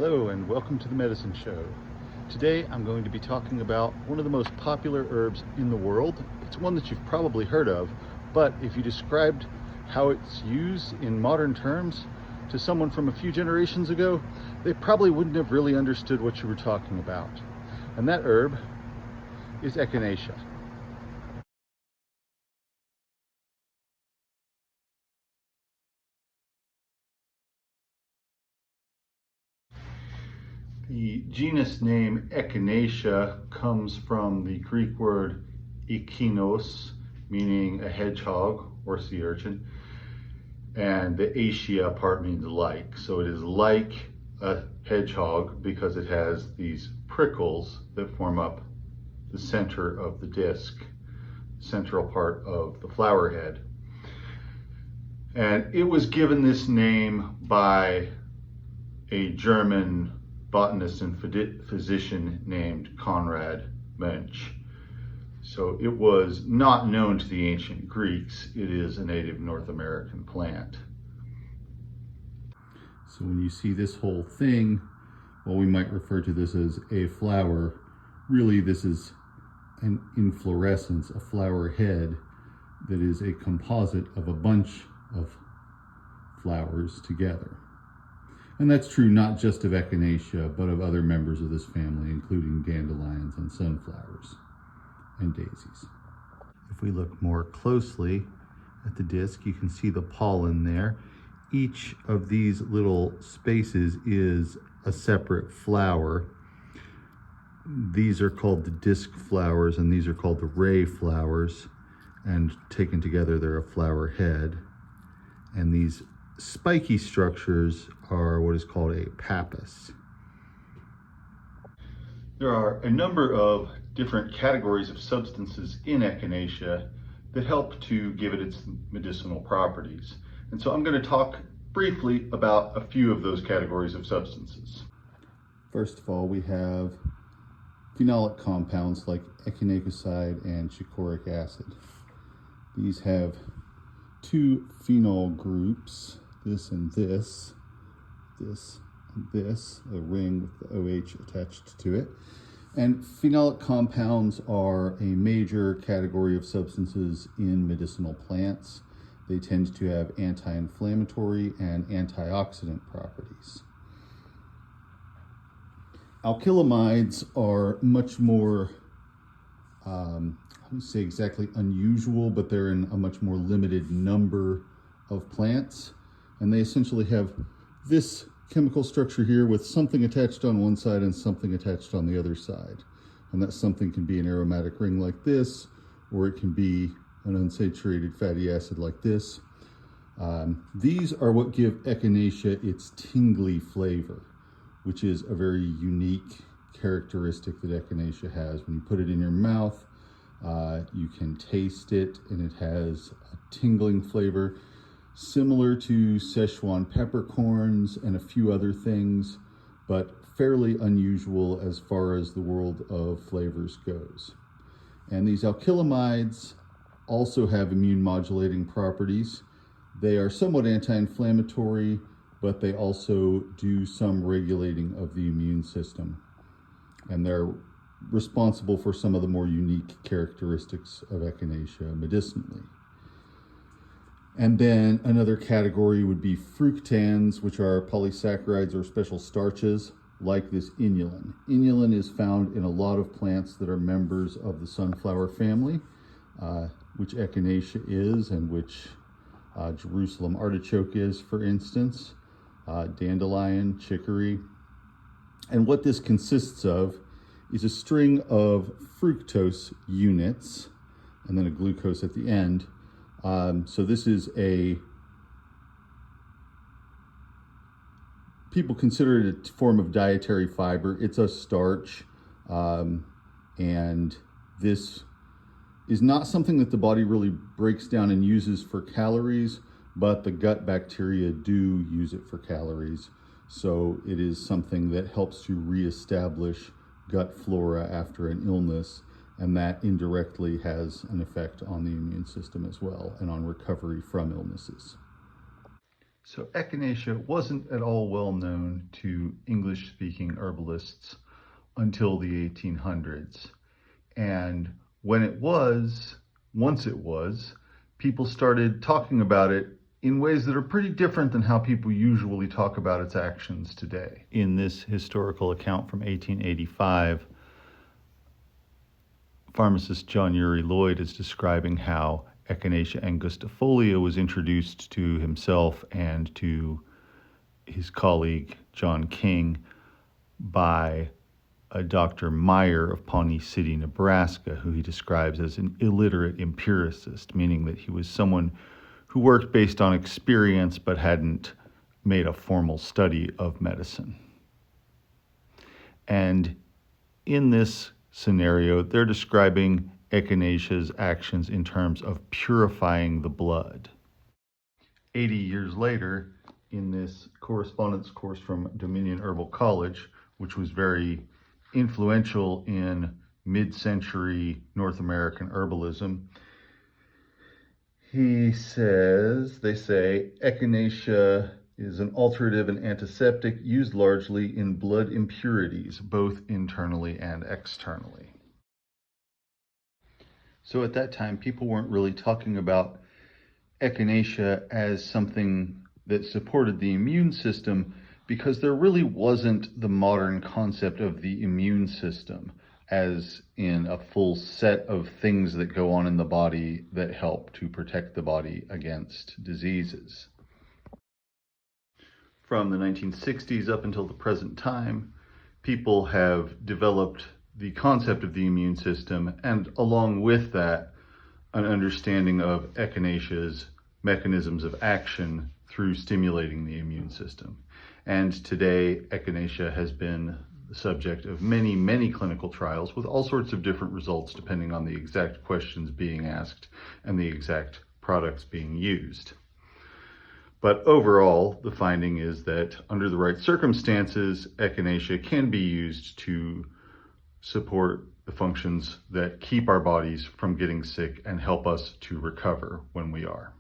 Hello and welcome to the Medicine Show. Today I'm going to be talking about one of the most popular herbs in the world. It's one that you've probably heard of, but if you described how it's used in modern terms to someone from a few generations ago, they probably wouldn't have really understood what you were talking about. And that herb is Echinacea. The genus name Echinacea comes from the Greek word echinos, meaning a hedgehog or sea urchin, and the acea part means like. So it is like a hedgehog because it has these prickles that form up the center of the disc, central part of the flower head. And it was given this name by a German botanist and physician named Conrad Münch. So it was not known to the ancient Greeks. It is a native North American plant. So when you see this whole thing, well, we might refer to this as a flower. Really, this is an inflorescence, a flower head that is a composite of a bunch of flowers together. And that's true not just of Echinacea, but of other members of this family, including dandelions and sunflowers and daisies. If we look more closely at the disc, you can see the pollen there. Each of these little spaces is a separate flower. These are called the disc flowers, and these are called the ray flowers. And taken together, they're a flower head. And these spiky structures are what is called a pappus. There are a number of different categories of substances in Echinacea that help to give it its medicinal properties. And so I'm going to talk briefly about a few of those categories of substances. First of all, we have phenolic compounds like echinacoside and chicoraic acid. These have two phenol groups, this and this, a ring with the OH attached to it. And phenolic compounds are a major category of substances in medicinal plants. They tend to have anti-inflammatory and antioxidant properties. Alkylamides are much more, I wouldn't say exactly unusual, but they're in a much more limited number of plants. And they essentially have this chemical structure here with something attached on one side and something attached on the other side. And that something can be an aromatic ring like this, or it can be an unsaturated fatty acid like this. These are what give Echinacea its tingly flavor, which is a very unique characteristic that Echinacea has. When you put it in your mouth, you can taste it, and it has a tingling flavor similar to Szechuan peppercorns and a few other things, but fairly unusual as far as the world of flavors goes. And these alkylamides also have immune modulating properties. They are somewhat anti-inflammatory, but they also do some regulating of the immune system. And they're responsible for some of the more unique characteristics of Echinacea medicinally. And then another category would be fructans, which are polysaccharides or special starches like this inulin. Inulin is found in a lot of plants that are members of the sunflower family, which Echinacea is, and which Jerusalem artichoke is, for instance, dandelion, chicory. And what this consists of is a string of fructose units, and then a glucose at the end. So this is people consider it a form of dietary fiber. It's a starch, and this is not something that the body really breaks down and uses for calories, but the gut bacteria do use it for calories. So it is something that helps to reestablish gut flora after an illness, and that indirectly has an effect on the immune system as well and on recovery from illnesses. So Echinacea wasn't at all well known to English-speaking herbalists until the 1800s. And once it was, people started talking about it in ways that are pretty different than how people usually talk about its actions today. In this historical account from 1885, pharmacist John Uri Lloyd is describing how Echinacea angustifolia was introduced to himself and to his colleague John King by a Dr. Meyer of Pawnee City, Nebraska, who he describes as an illiterate empiricist, meaning that he was someone who worked based on experience but hadn't made a formal study of medicine. And in this scenario, they're describing Echinacea's actions in terms of purifying the blood. 80 years later, in this correspondence course from Dominion Herbal College, which was very influential in mid-century North American herbalism, they say, Echinacea is an alterative and antiseptic used largely in blood impurities, both internally and externally. So at that time, people weren't really talking about Echinacea as something that supported the immune system because there really wasn't the modern concept of the immune system as in a full set of things that go on in the body that help to protect the body against diseases. From the 1960s up until the present time, people have developed the concept of the immune system, and along with that, an understanding of Echinacea's mechanisms of action through stimulating the immune system. And today, Echinacea has been the subject of many, many clinical trials with all sorts of different results depending on the exact questions being asked and the exact products being used. But overall, the finding is that under the right circumstances, Echinacea can be used to support the functions that keep our bodies from getting sick and help us to recover when we are.